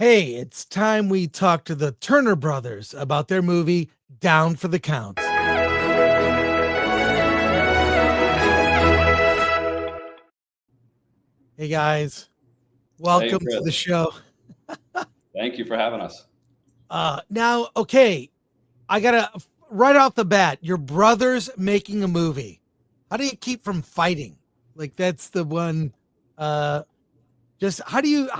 Hey, it's time we talk to the Turner brothers about their movie Down for the Count. Hey guys, Hey, welcome to the Chris. show. Thank you for having us. Now, okay, I gotta right off the bat, your brothers making a movie. How do you keep from fighting? Like that's the one. Uh, just how do you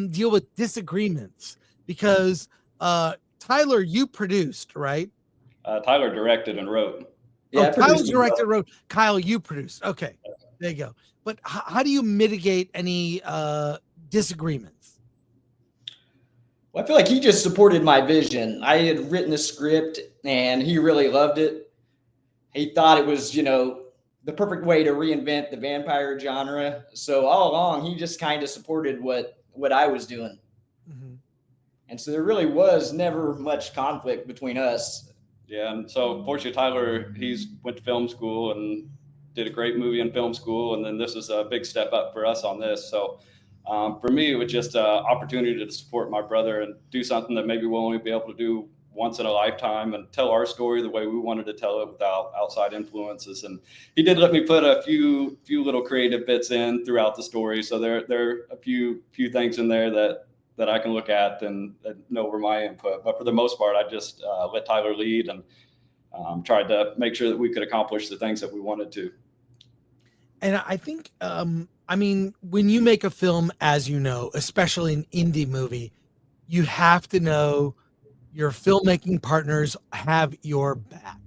deal with disagreements? Because Tyler, you produced, right? Tyler directed and wrote. Oh, Yeah, I Tyler produced them directed, both. wrote. Kyle, you produced. Okay, there you go. But how do you mitigate any disagreements? Well, I feel like he just supported my vision. I had written the script and he really loved it. He thought it was, the perfect way to reinvent the vampire genre. So all along, he just kind of supported what I was doing. Mhm. And so there really was never much conflict between us. Yeah, and so fortunately, Tyler, he's went to film school and did a great movie in film school, and then this is a big step up for us on this. So for me, it was just an opportunity to support my brother and do something that maybe we'll only be able to do once in a lifetime and tell our story the way we wanted to tell it without outside influences. And he did let me put a few little creative bits in throughout the story. So there are a few things in there that I can look at and know were my input. But for the most part, I just let Tyler lead and tried to make sure that we could accomplish the things that we wanted to. And I think, I mean, when you make a film, as you know, especially an indie movie, you have to know your filmmaking partners have your back,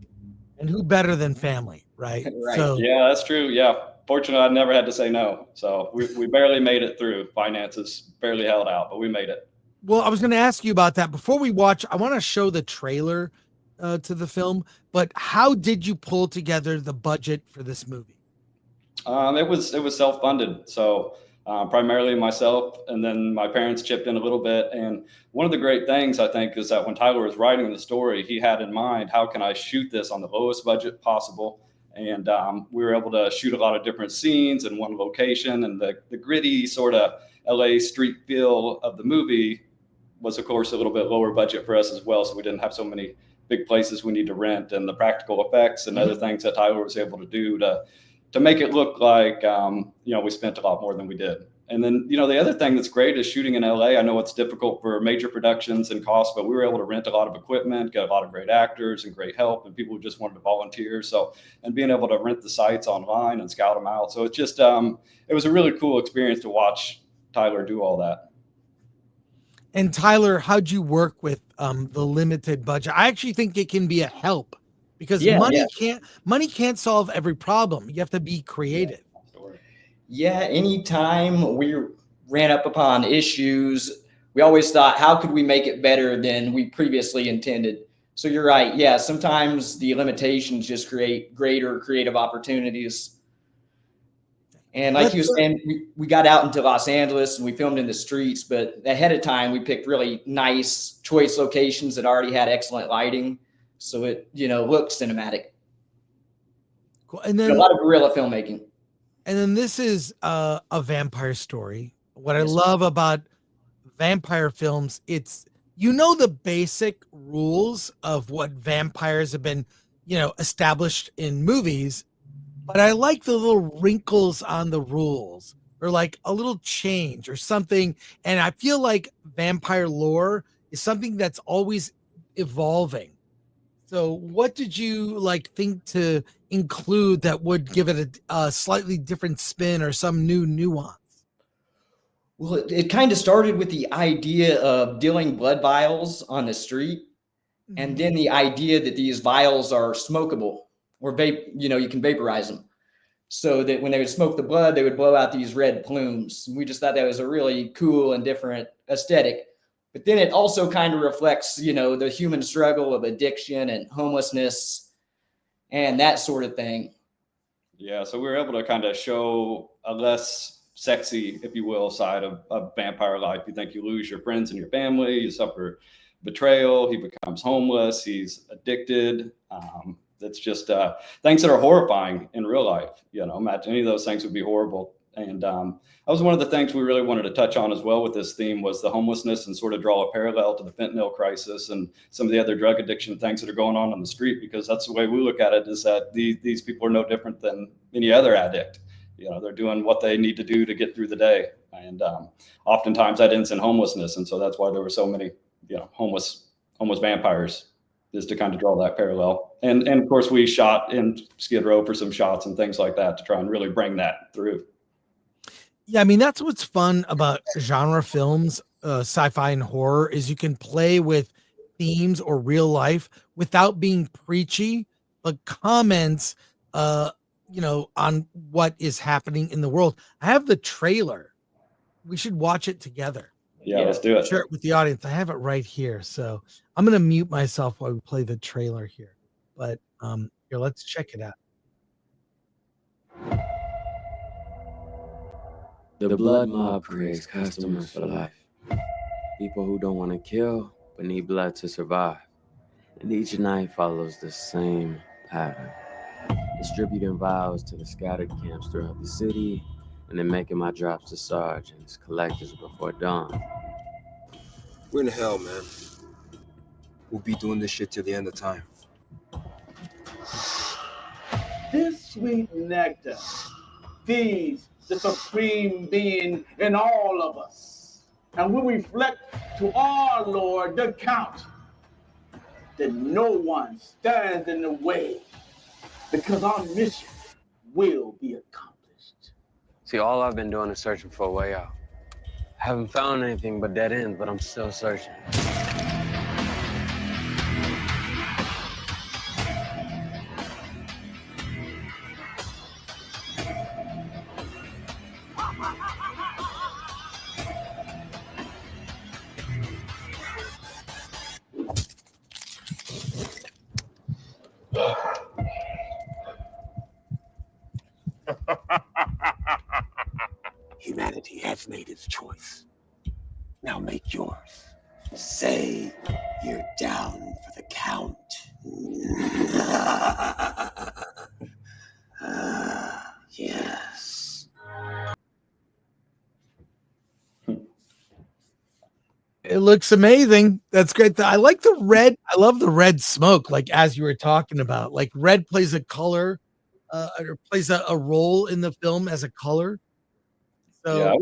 and who better than family, right? Right. So, Yeah, that's true. Yeah. Fortunately, I never had to say no. So we barely made it through. Finances barely held out, but we made it. well, I was going to ask you about that before we watch. I want to show the trailer to the film, but how did you pull together the budget for this movie? It was self funded, so primarily myself, and then my parents chipped in a little bit. And one of the great things I think is that when Tyler was writing the story, he had in mind how can I shoot this on the lowest budget possible. And we were able to shoot a lot of different scenes in one location, and the gritty sort of LA street feel of the movie was, of course, a little bit lower budget for us as well. So we didn't have so many big places we need to rent, and the practical effects and other things that Tyler was able to do to make it look like we spent a lot more than we did. And then the other thing that's great is shooting in LA. I know it's difficult for major productions and costs, but we were able to rent a lot of equipment, get a lot of great actors and great help, and people who just wanted to volunteer. So, and being able to rent the sites online and scout them out. So it's just it was a really cool experience to watch Tyler do all that. And Tyler, how'd you work with the limited budget? I actually think it can be a help because Yeah, yeah. money can't solve every problem. You have to be creative. Yeah, anytime we ran up upon issues, we always thought, how could we make it better than we previously intended? So you're right. Yeah, sometimes the limitations just create greater creative opportunities. And like Let's you were saying, we got out into Los Angeles and we filmed in the streets, but ahead of time, we picked really nice choice locations that already had excellent lighting. So it, looked cinematic. cool. And A then lot of guerrilla filmmaking. this is a vampire story. What I Yes. love about vampire films, it's the basic rules of what vampires have been, established in movies, but I like the little wrinkles on the rules or like a little change or something. And I feel like vampire lore is something that's always evolving. So, what did you like think to include that would give it a slightly different spin or some new nuance? Well, it kind of started with the idea of dealing blood vials on the street, and Mhm. then the idea that these vials are smokable or you can vaporize them. So that when they would smoke the blood, they would blow out these red plumes. We just thought that was a really cool and different aesthetic. But then it also kind of reflects, the human struggle of addiction and homelessness and that sort of thing. Yeah, so we were able to kind of show a less sexy, if you will, side of vampire life. You think you lose your friends and your family, you suffer betrayal, he becomes homeless, he's addicted. That's just things that are horrifying in real life. Imagine any of those things would be horrible And that was one of the things we really wanted to touch on as well with this theme was the homelessness and sort of draw a parallel to the fentanyl crisis and some of the other drug addiction things that are going on the street, because that's the way we look at it, is that these people are no different than any other addict. You know, they're doing what they need to do to get through the day. And oftentimes that ends in homelessness. And so that's why there were so many, you know, homeless vampires, is to kind of draw that parallel. And of course we shot in Skid Row for some shots and things like that to try and really bring that through. Yeah, I mean, that's what's fun about genre films, sci-fi and horror, is you can play with themes or real life without being preachy, but comments, on what is happening in the world. I have the trailer. We should watch it together. Yeah, let's do it. Share it with the audience. I have it right here. So I'm going to mute myself while we play the trailer here. But here, let's check it out. The blood mob creates customers for life. People who don't want to kill, but need blood to survive. And each night follows the same pattern. Distributing vials to the scattered camps throughout the city, and then making my drops to sergeants, collectors before dawn. We're in hell, man. We'll be doing this shit till the end of time. This sweet nectar feeds the supreme being in all of us. And we reflect to our Lord, the Count, that no one stands in the way, because our mission will be accomplished. See, all I've been doing is searching for a way out. Haven't found anything but dead ends, but I'm still searching. Humanity has made its choice. Now make yours. Say you're down for the count. Yes. It looks amazing. That's great. I like the red. I love the red smoke. Like, as you were talking about, like red plays a color, or plays a role in the film as a color. So yeah,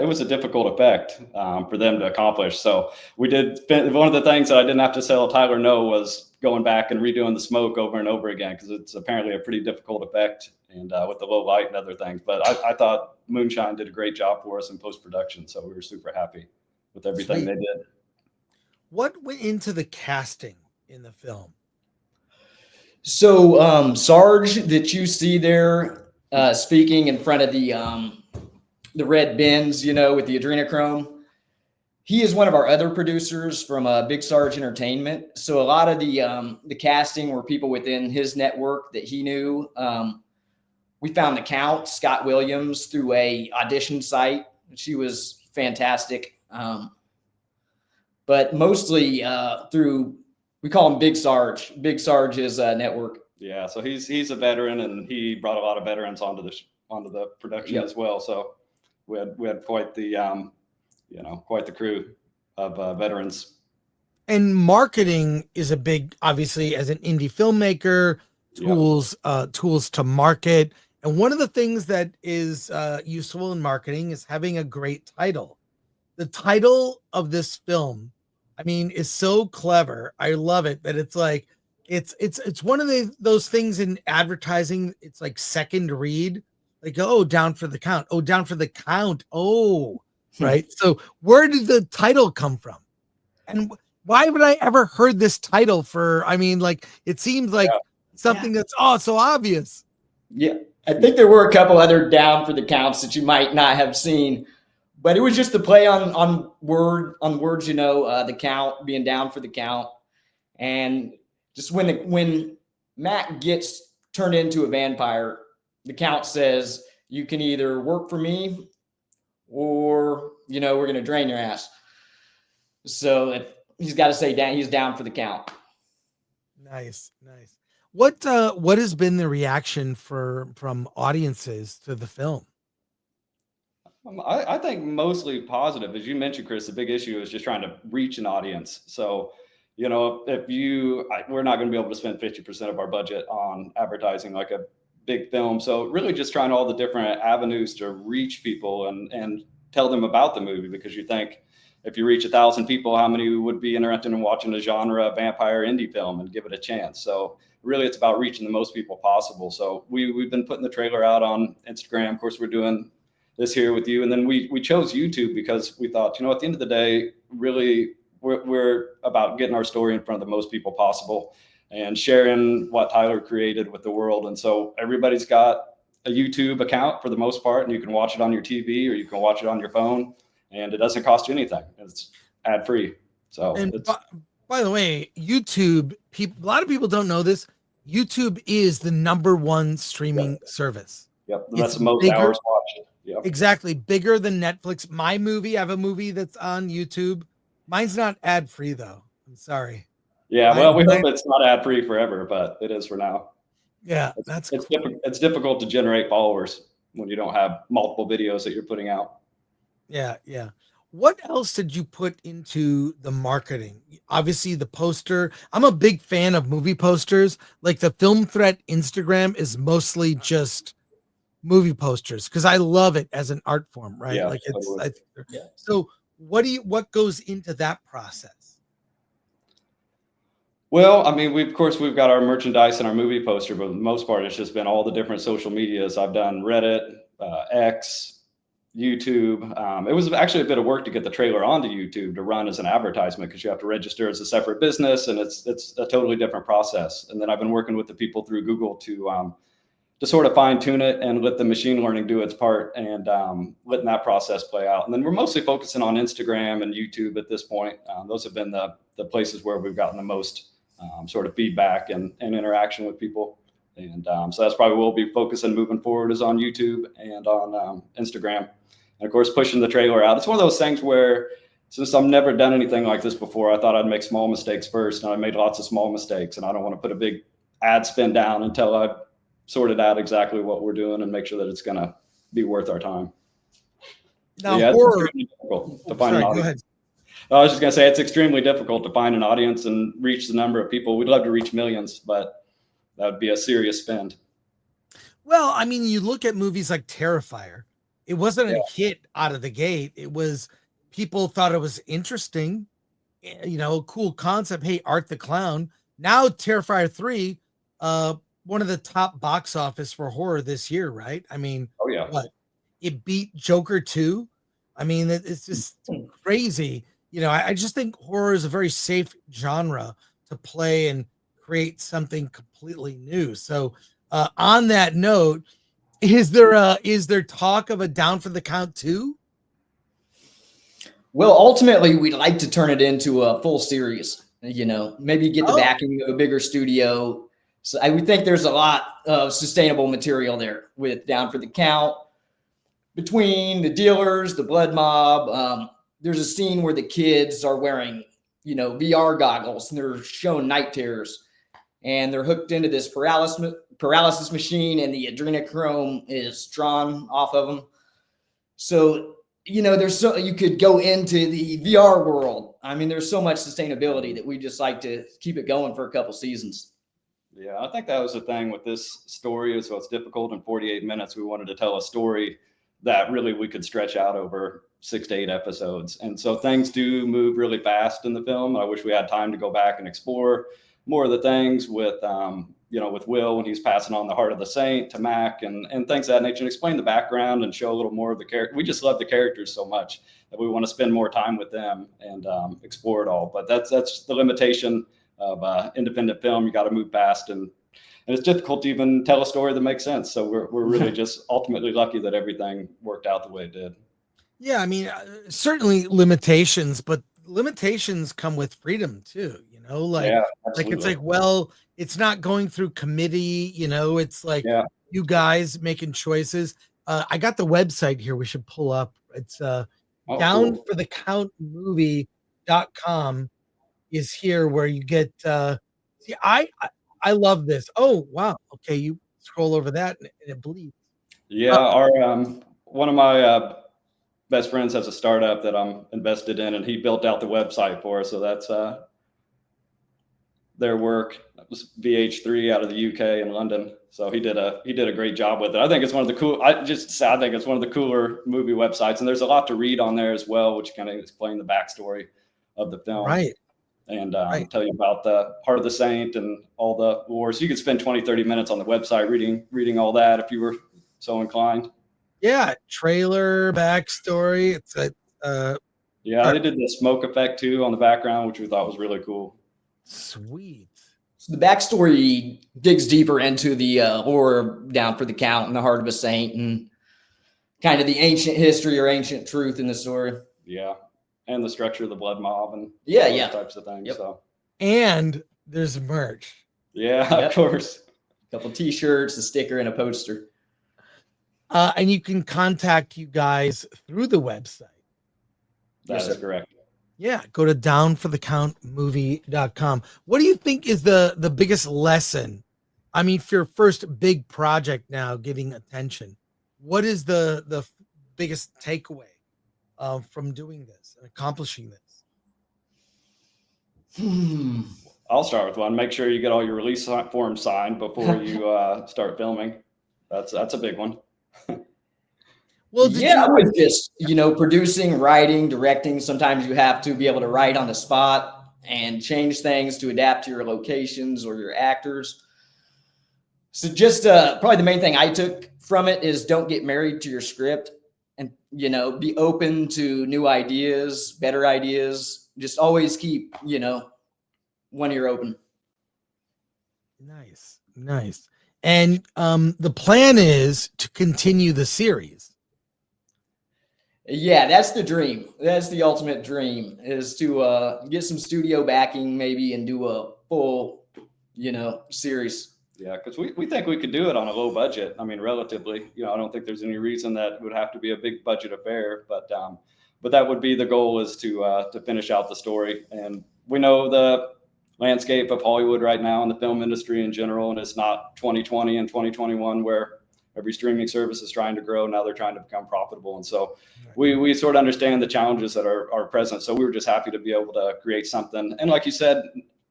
it was a difficult effect for them to accomplish. So we did. One of the things that I didn't have to tell Tyler no was going back and redoing the smoke over and over again, because it's apparently a pretty difficult effect, and with the low light and other things. But I thought Moonshine did a great job for us in post production, so we were super happy with everything they did. What went into the casting in the film? So Sarge that you see there speaking in front of the red bins, you know, with the adrenochrome, he is one of our other producers from Big Sarge Entertainment. So a lot of the casting were people within his network that he knew. We found the Count, Scott Williams, through a audition site. She was fantastic. But mostly through, we call him Big Sarge. Big Sarge's network. Yeah, so he's a veteran, and he brought a lot of veterans onto the production as well. So we had quite the quite the crew of veterans. And marketing is a big, obviously, as an indie filmmaker, tools to market. And one of the things that is useful in marketing is having a great title. The title of this film, I mean, is so clever. I love it. That it's like it's one of those things in advertising. It's like second read, like, oh, down for the count. Oh, down for the count. Oh, right. So where did the title come from? And why would I ever heard this title for? I mean, like, it seems like something that's so obvious. Yeah, I think there were a couple other down for the counts that you might not have seen. But it was just the play on words, you know, the count, being down for the count. And just when Matt gets turned into a vampire, the count says, you can either work for me or, you know, we're going to drain your ass. So he's got to say he's down for the count. Nice. What has been the reaction from audiences to the film? I think mostly positive. As you mentioned, Chris, the big issue is just trying to reach an audience. So, if we're not going to be able to spend 50% of our budget on advertising like a big film. So really just trying all the different avenues to reach people and tell them about the movie, because you think if you reach 1,000 people, how many would be interested in watching a genre vampire indie film and give it a chance? So really it's about reaching the most people possible. So we've been putting the trailer out on Instagram. Of course, we're doing this here with you. And then we chose YouTube because we thought, at the end of the day, really, we're about getting our story in front of the most people possible and sharing what Tyler created with the world. And so everybody's got a YouTube account for the most part, and you can watch it on your TV or you can watch it on your phone, and it doesn't cost you anything. It's ad free. So, and by the way, YouTube, a lot of people don't know this. YouTube is the #1 streaming service. Yep, that's the most hours watched. Yep. Exactly, bigger than Netflix. My movie, I have a movie that's on YouTube. Mine's not ad free though. I'm sorry. Yeah, well, we hope it's not ad free forever, but it is for now. Yeah, it's difficult to generate followers when you don't have multiple videos that you're putting out. Yeah, yeah. What else did you put into the marketing? Obviously, the poster. I'm a big fan of movie posters. Like the Film Threat Instagram is mostly just movie posters because I love it as an art form, right? Yeah, like it's totally. So what goes into that process? Well, I mean, we've got our merchandise and our movie poster, but for the most part, it's just been all the different social medias. I've done Reddit, X, YouTube. It was actually a bit of work to get the trailer onto YouTube to run as an advertisement because you have to register as a separate business, and it's a totally different process. And then I've been working with the people through Google to sort of fine tune it and let the machine learning do its part and letting that process play out. And then we're mostly focusing on Instagram and YouTube at this point. Those have been the places where we've gotten the most sort of feedback and interaction with people. And so that's probably where we'll be focusing moving forward, is on YouTube and on Instagram. And of course, pushing the trailer out. It's one of those things where, since I've never done anything like this before, I thought I'd make small mistakes first, and I made lots of small mistakes, and I don't want to put a big ad spend down until I've sorted out exactly what we're doing and make sure that it's going to be worth our time. Now, horror. To find an audience. I was just going to say, it's extremely difficult to find an audience and reach the number of people. We'd love to reach millions, but that would be a serious spend. Well, I mean, you look at movies like Terrifier. It wasn't a hit out of the gate. It was, people thought it was interesting, a cool concept. Hey, Art the Clown. Now Terrifier 3, one of the top box office for horror this year, right? I mean, it beat Joker 2. I mean, it's just crazy. I just think horror is a very safe genre to play and create something completely new. So on that note, is there talk of a Down for the Count 2? Well, ultimately, we'd like to turn it into a full series, maybe get the backing of a bigger studio. So I would think there's a lot of sustainable material there with Down for the Count. Between the dealers, the blood mob, there's a scene where the kids are wearing, VR goggles, and they're shown night terrors, and they're hooked into this paralysis machine, and the adrenochrome is drawn off of them. So, you could go into the VR world. I mean, there's so much sustainability that we just like to keep it going for a couple seasons. Yeah, I think that was the thing with this story. So it's difficult. In 48 minutes, we wanted to tell a story that really we could stretch out over 6 to 8 episodes. And so things do move really fast in the film. I wish we had time to go back and explore more of the things with, with Will when he's passing on the heart of the saint to Mac and things of that nature, and explain the background and show a little more of the character. We just love the characters so much that we want to spend more time with them and explore it all. But that's the limitation of independent film. You got to move fast, and it's difficult to even tell a story that makes sense. So we're really just ultimately lucky that everything worked out the way it did. Yeah, I mean, certainly limitations, but limitations come with freedom too. It's like, well, it's not going through committee. It's like you guys making choices. I got the website here. We should pull up. It's downforthecountmovie.com is here, where you get. See, I love this. Oh, wow. Okay. You scroll over that and it bleeds. Yeah. Our, one of my best friends has a startup that I'm invested in, and he built out the website for us. So that's their work. That was VH3 out of the UK in London. So he did a great job with it. I think it's one of the I think it's one of the cooler movie websites, and there's a lot to read on there as well, which kind of explain the backstory of the film. Right. And tell you about the Heart of the Saint and all the wars. You could spend 20, 30 minutes on the website reading all that if you were so inclined. Yeah, trailer, backstory. It's they did the smoke effect too on the background, which we thought was really cool. Sweet. So the backstory digs deeper into the horror Down for the Count and the Heart of a Saint and kind of the ancient history or ancient truth in the story. Yeah. And the structure of the blood mob and those types of things. Yep. So And there's merch. Yeah, of course. A couple t-shirts, a sticker, and a poster. And you can contact you guys through the website. That is correct. Yeah, go to downforthecountmovie.com. What do you think is the biggest lesson? I mean, for your first big project now getting attention, what is the biggest takeaway from doing this and accomplishing this? I'll start with one. Make sure you get all your release forms signed before you start filming. That's a big one. Well, with just, producing, writing, directing, sometimes you have to be able to write on the spot and change things to adapt to your locations or your actors. So just probably the main thing I took from it is don't get married to your script and, be open to new ideas, better ideas. Just always keep, one ear open. Nice. And the plan is to continue the series. Yeah, that's the dream. That's the ultimate dream, is to get some studio backing maybe and do a full, series. Yeah, because we think we could do it on a low budget. I mean, relatively, I don't think there's any reason that it would have to be a big budget affair, but that would be the goal, is to finish out the story. And we know the landscape of Hollywood right now and the film industry in general, and it's not 2020 and 2021 where every streaming service is trying to grow. Now they're trying to become profitable. And so we sort of understand the challenges that are present. So we were just happy to be able to create something. And like you said,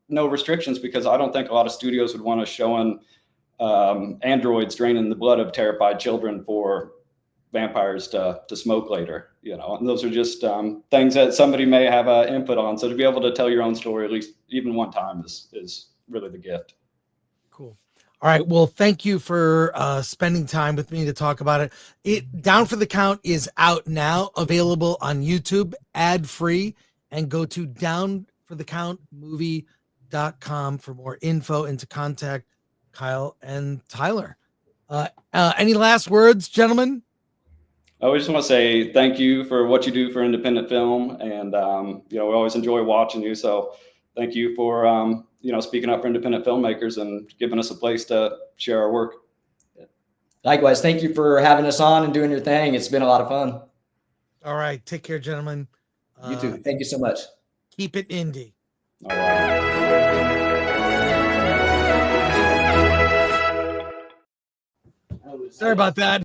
no restrictions, because I don't think a lot of studios would want to show androids draining the blood of terrified children for vampires to smoke later, and those are just things that somebody may have input on. So to be able to tell your own story, at least even one time, is really the gift. Cool. All right. Well, thank you for spending time with me to talk about it. Down for the Count is out now, available on YouTube, ad-free, and go to downforthecountmovie.com for more info and to contact Kyle and Tyler. Any last words, gentlemen? We just want to say thank you for what you do for independent film. And, we always enjoy watching you. So thank you for, speaking up for independent filmmakers and giving us a place to share our work. Likewise. Thank you for having us on and doing your thing. It's been a lot of fun. All right. Take care, gentlemen. You too. Thank you so much. Keep it indie. All right. Sorry about that.